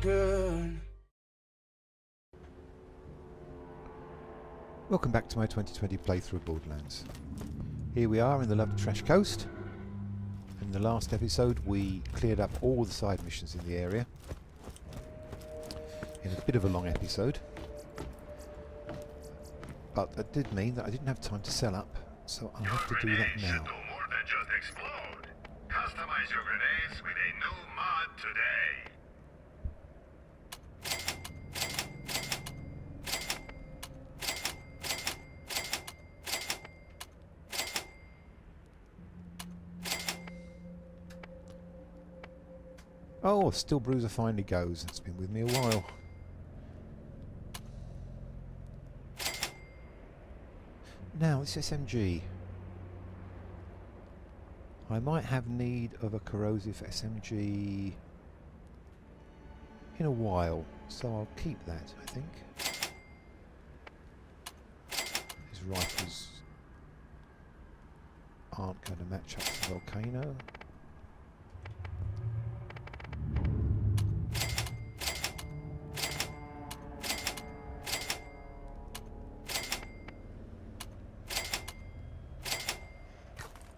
good. Welcome back to my 2020 playthrough of Borderlands. Here we are in the lovely Trash Coast. In the last episode we cleared up all the side missions in the area. In a bit of a long episode. But that did mean that I didn't have time to sell up, so I'll have to do that now. Should do more than just explode. Customize your grenades with a new mod today. Oh, Still Bruiser finally goes. It's been with me a while. Now, this SMG. I might have need of a corrosive SMG in a while, so I'll keep that, I think. These rifles aren't going to match up to the Volcano.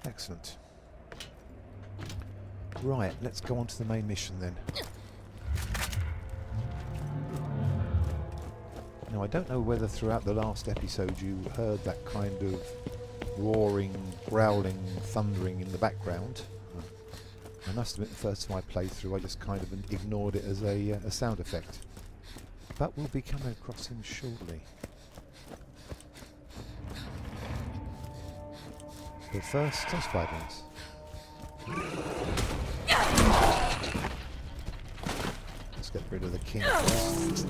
Excellent. Right, let's go on to the main mission then. Now, I don't know whether throughout the last episode you heard that kind of roaring, growling, thundering in the background. I must admit, the first time I played through I just kind of ignored it as a sound effect. But we'll be coming across him shortly. But first, some spiders. Let's get rid of the king first.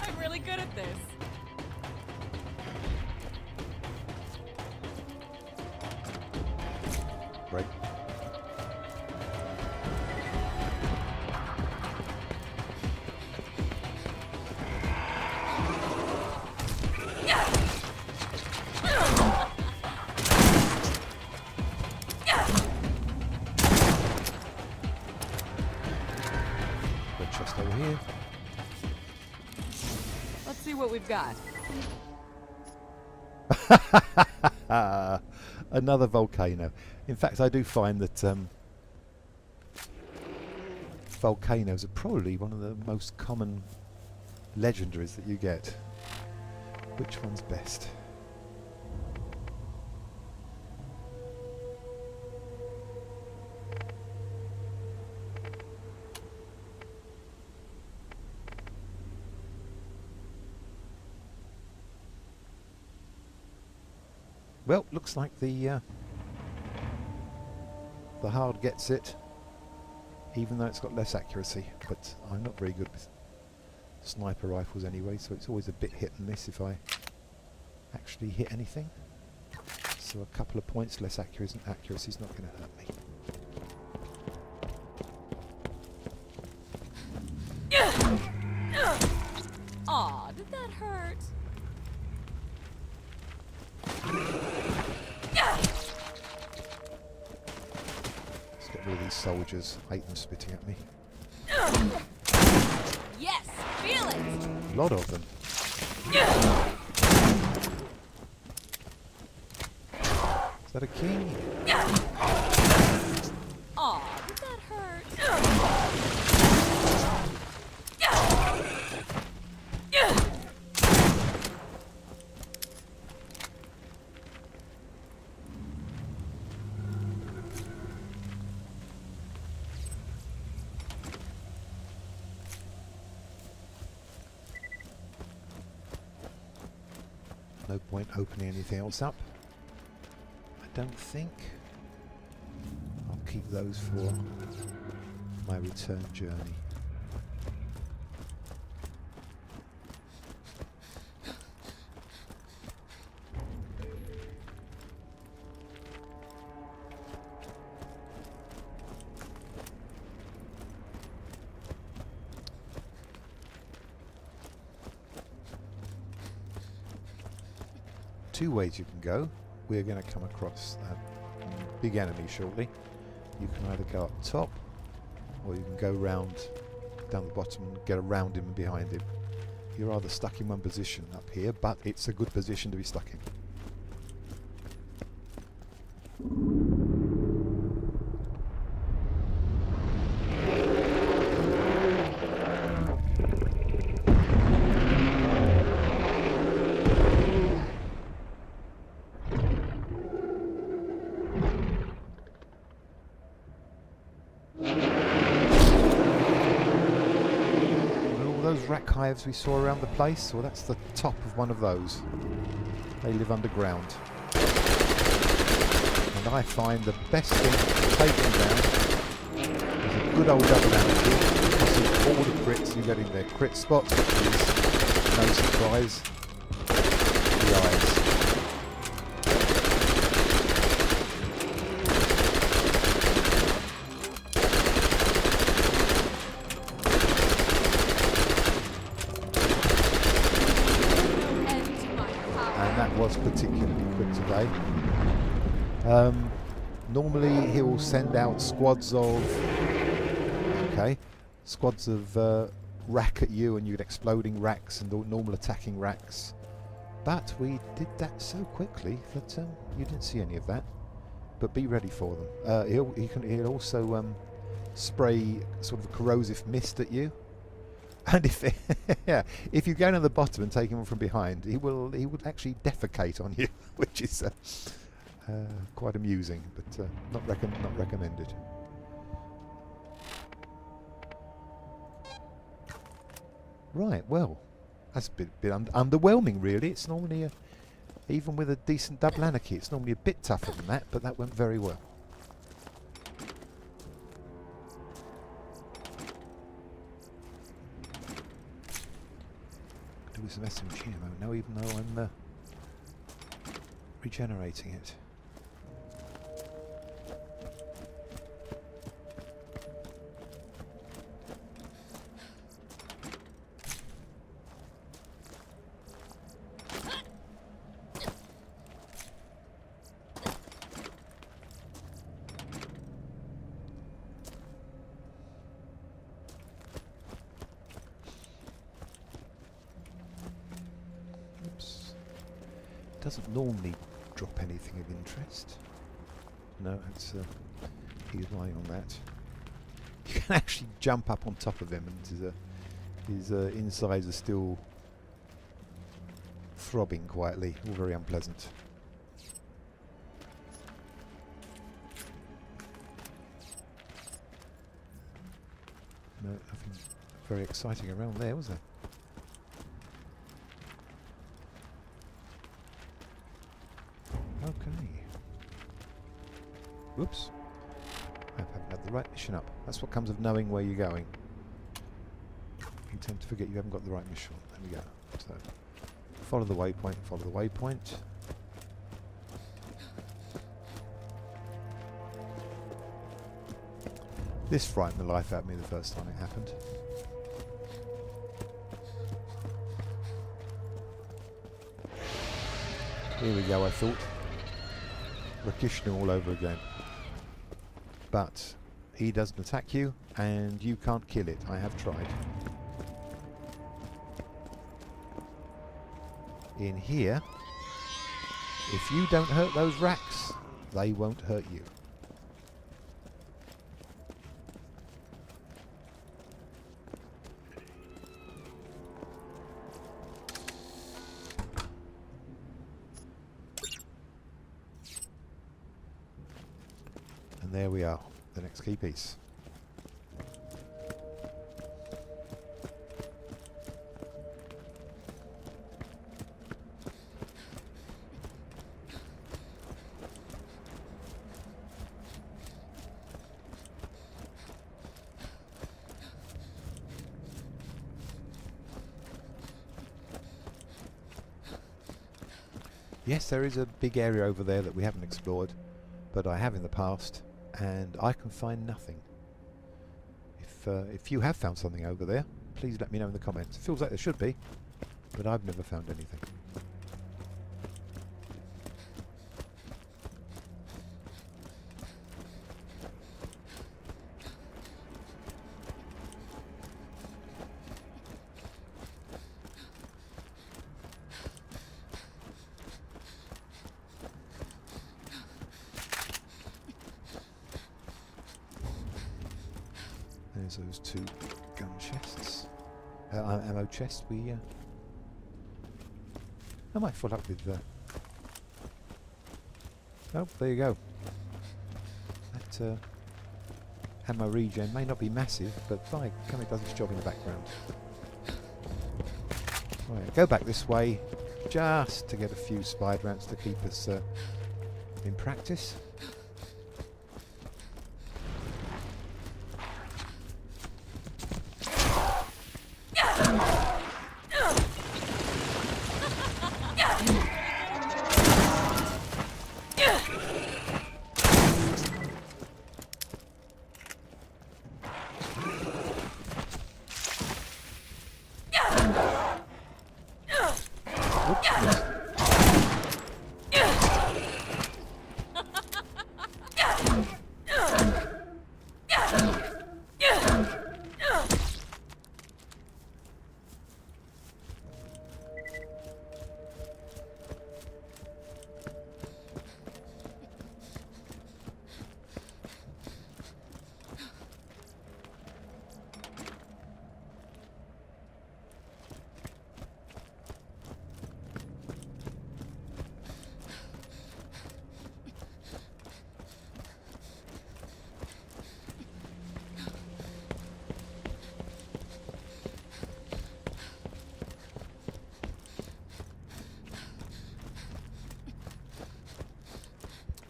I'm really good at this. Right. Red chest over here. Let's see what we've got. Another volcano. In fact, I do find that volcanoes are probably one of the most common legendaries that you get. Which one's best? Well, looks like the hard gets it, even though it's got less accuracy. But I'm not very good with sniper rifles anyway, so it's always a bit hit and miss if I actually hit anything. So a couple of points less accuracy is not going to hurt me. Aw, did that hurt? Let's get rid of these soldiers. I hate them spitting at me. Yes, feel it. A lot of them. Is that a king? Aw, did that hurt? No point opening anything else up. I don't think. I'll keep those for my return journey. two ways you can go. We're going to come across a big enemy shortly. You can either go up top, or you can go round down the bottom and get around him and behind him. You're either stuck in one position up here, but it's a good position to be stuck in. Rakk hives we saw around the place, well, that's the top of one of those. They live underground. And I find the best thing to take them down is a good old double energy, because of all the crits you get in their crit spots, which is no surprise, the eyes. Was particularly quick today. Normally he'll send out squads of Rakk at you, and you get exploding Rakks and normal attacking Rakks, but we did that so quickly that you didn't see any of that. But be ready for them. He'll also spray sort of a corrosive mist at you. And if you go down the bottom and take him from behind, he would actually defecate on you, which is quite amusing, but not recommended. Right, well, that's a bit underwhelming, really. It's normally even with a decent double anarchy, it's normally a bit tougher than that, but that went very well. With some SMG ammo now, even though I'm regenerating it. Doesn't normally drop anything of interest. No, it's he's lying on that. You can actually jump up on top of him, and his insides are still throbbing quietly. All very unpleasant. No, nothing very exciting around there, was there? Okay. Whoops. I haven't had the right mission up. That's what comes of knowing where you're going. You tend to forget you haven't got the right mission. There we go. So, follow the waypoint, follow the waypoint. This frightened the life out of me the first time it happened. Here we go, I thought. Rakishnu all over again. But he doesn't attack you, and you can't kill it. I have tried. In here, if you don't hurt those Rakks, they won't hurt you. And there we are, the next key piece. Yes, there is a big area over there that we haven't explored, but I have in the past, and I can find nothing. If you have found something over there, please let me know in the comments. It feels like there should be, but I've never found anything. There's those 2 gun chests. Ammo chests. I might follow up with... Oh, there you go. That ammo regen may not be massive, but by come it does its job in the background. Right, go back this way, just to get a few spider ants to keep us in practice.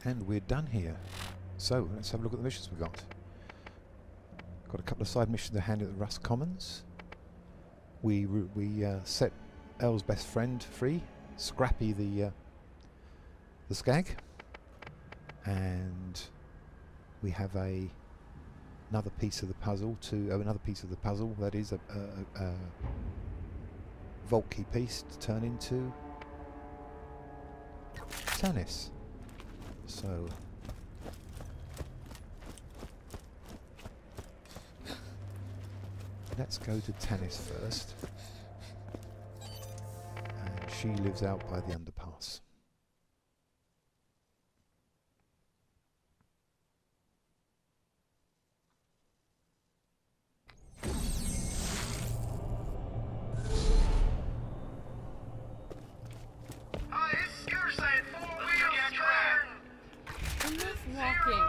And we're done here. So let's have a look at the missions we've got. Got a couple of side missions to hand at the Rust Commons. We set Elle's best friend free, Scrappy the skag, and we have another piece of the puzzle that is a vault key piece to turn into Tannis. So let's go to Tannis first, and she lives out by the underpass. Walking.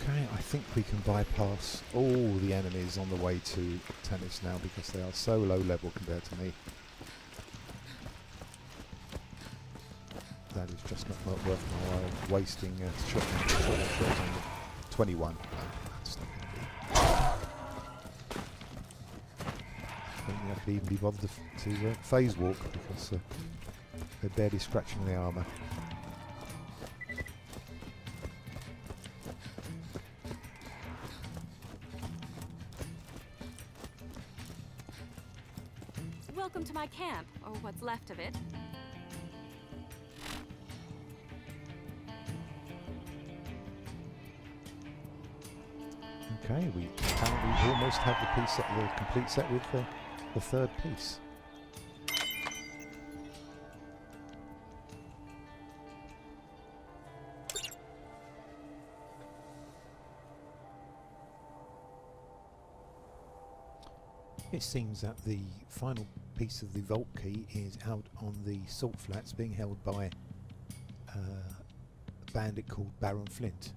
Okay, I think we can bypass all the enemies on the way to Tannis now because they are so low level compared to me. That is just not worth my while wasting shotgun shells on the 21. No, that's not going to be. I don't think I could even be bothered to phase walk because they're barely scratching the armour. Welcome to my camp, or what's left of it. Okay, we apparently almost have the piece set, the complete set with the third piece. It seems that the final piece of the vault key is out on the salt flats, being held by a bandit called Baron Flint.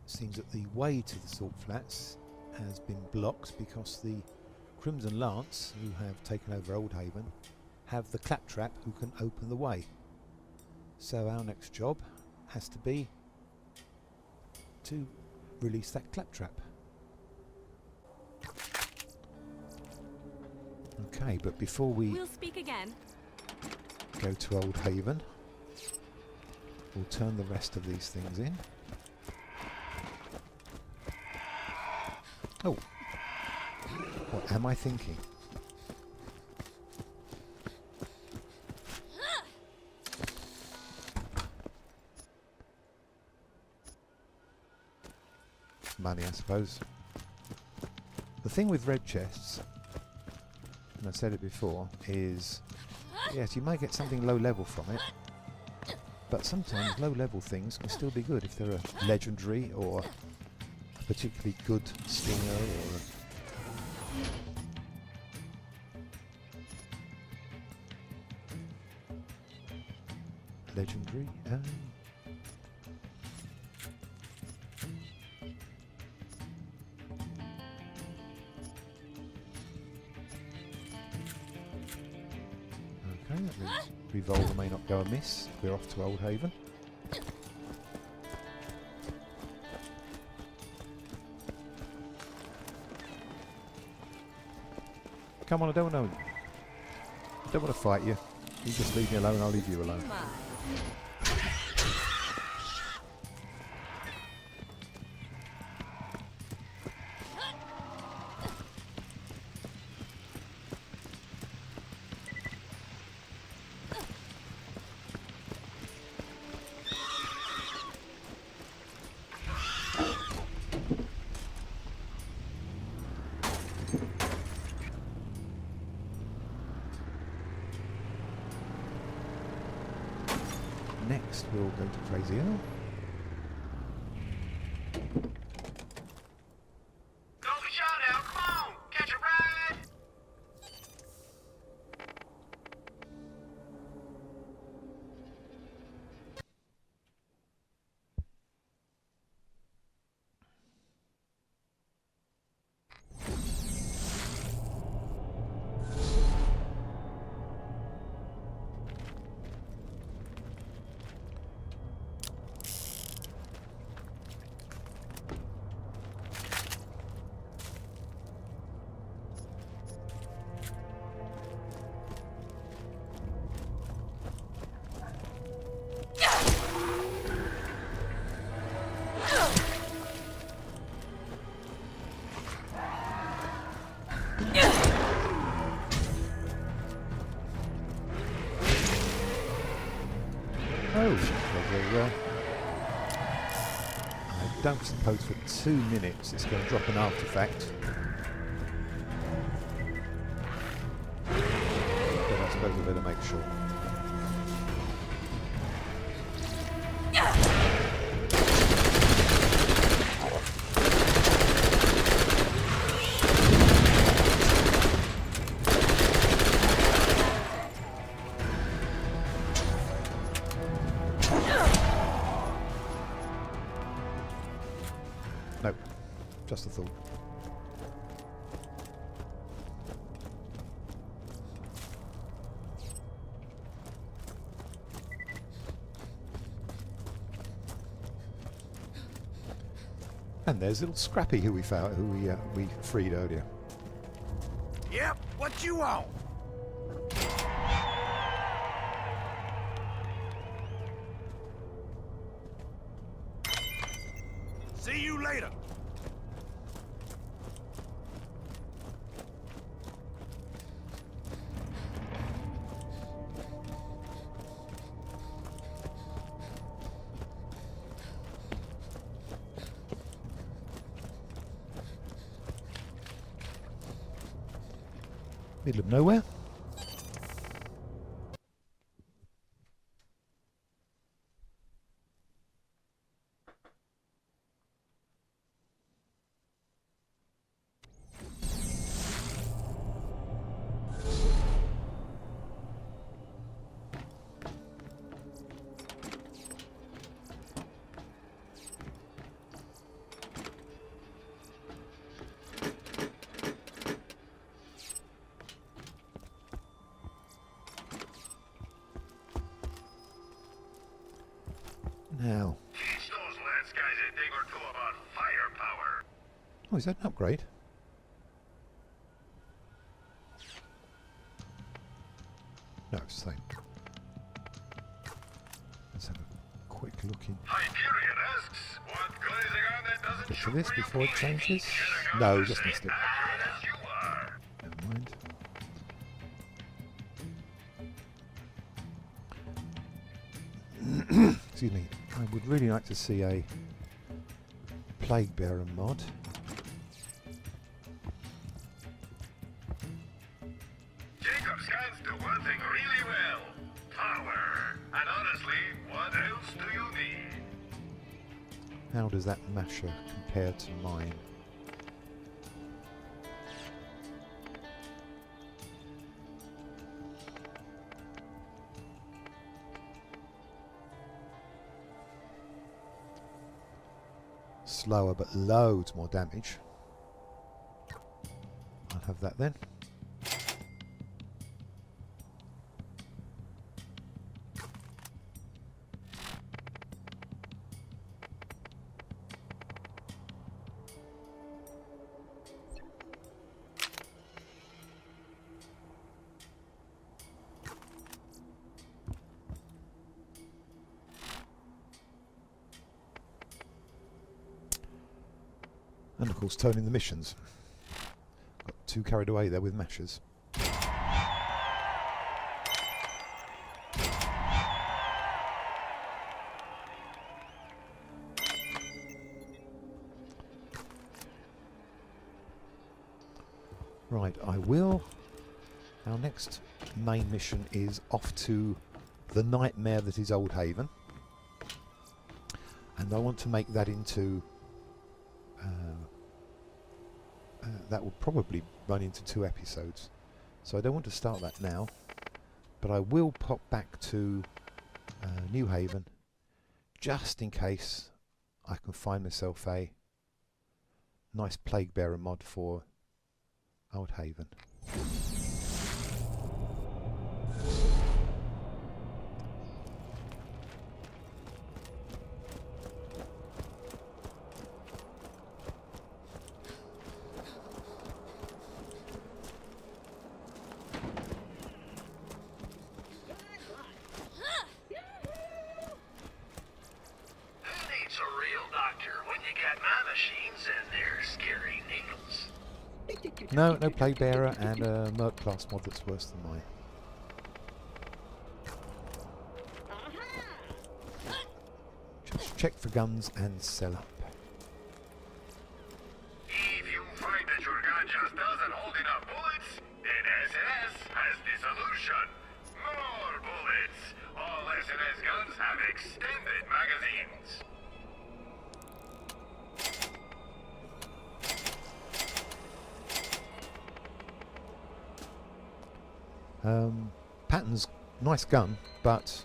Seems that the way to the salt flats has been blocked because the Crimson Lance, who have taken over Old Haven, have the claptrap who can open the way. So our next job has to be to release that claptrap. Okay, but before we'll speak again. Go to Old Haven, we'll turn the rest of these things in. Oh, what am I thinking? Money, I suppose. The thing with red chests, and I've said it before, is yes, you may get something low level from it, but sometimes low level things can still be good if they're a legendary or a particularly good stinger or a legendary. Okay, that means revolver may not go amiss. We're off to Old Haven. Come on, I don't want to fight you. You just leave me alone, I'll leave you alone. My. Next, we'll go to Crazy Hill. Don't be shot out. Come on. Catch a ride. Oh, very well. I don't suppose for 2 minutes it's going to drop an artifact. But I suppose I better make sure. No, just a thought. And there's little Scrappy who we found, who we freed earlier. Yep. What you want? See you later. Middle of nowhere. Now, Teach those lance guys a thing or two about firepower. oh, is that an upgrade? No, it's the same. Let's have a quick look in. Hyperion asks, what good is a gun that doesn't Look for shoot this real before it bullets? changes. Get a gun No, that's just missed it. accurate as you are. Never mind. Excuse me. I would really like to see a Plague Bearer mod. How does that masher compare to mine? Slower but loads more damage. I'll have that then. And of course turning the missions. Got too carried away there with mashers. Right, I will. Our next main mission is off to the nightmare that is Old Haven. And I want to make that into that will probably run into 2 episodes, so I don't want to start that now, but I will pop back to New Haven just in case I can find myself a nice Plague Bearer mod for Old Haven. No Plague Bearer and a Merc class mod that's worse than mine. Just check for guns and sell up. If you find that your gun just doesn't hold enough bullets, then SNS has the solution. More bullets. All SNS guns have extended magazines. Patton's nice gun, but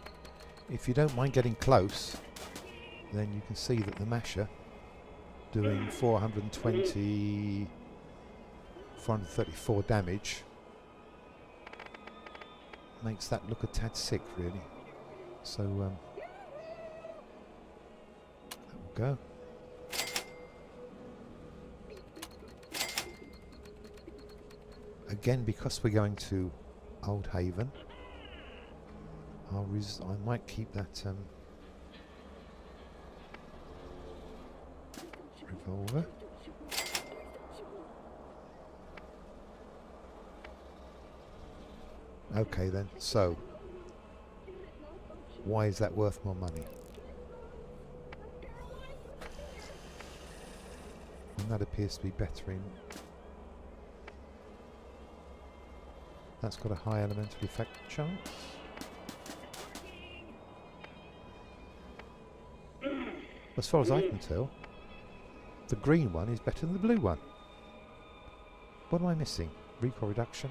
if you don't mind getting close, then you can see that the masher doing 434 damage makes that look a tad sick, really. So there we go. Again, because we're going to Old Haven, I might keep that revolver. Okay then, so why is that worth more money? And that appears to be better in. That's got a high elemental effect chance. As far as I can tell, the green one is better than the blue one. What am I missing? Recoil reduction?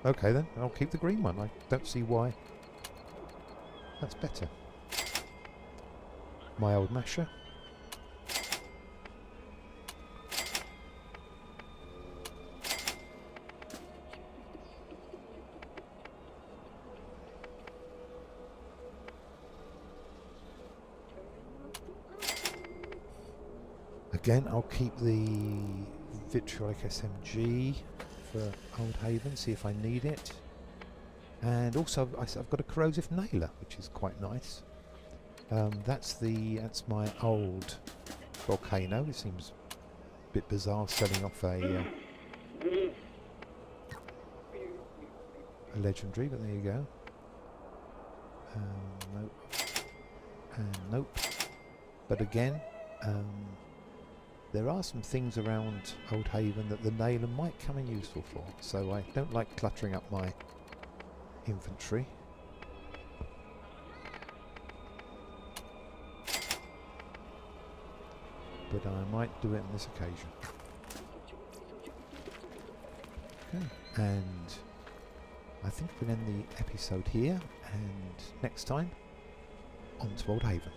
Okay then, I'll keep the green one. I don't see why that's better. My old masher. Again, I'll keep the vitriolic SMG for Old Haven, see if I need it. And also, I've got a corrosive nailer, which is quite nice. That's my old volcano. It seems a bit bizarre selling off a legendary, but there you go. Nope. And nope. But again, there are some things around Old Haven that the nailer might come in useful for, so I don't like cluttering up my infantry. But I might do it on this occasion. Okay, and I think we'll end the episode here, and next time, on to Old Haven.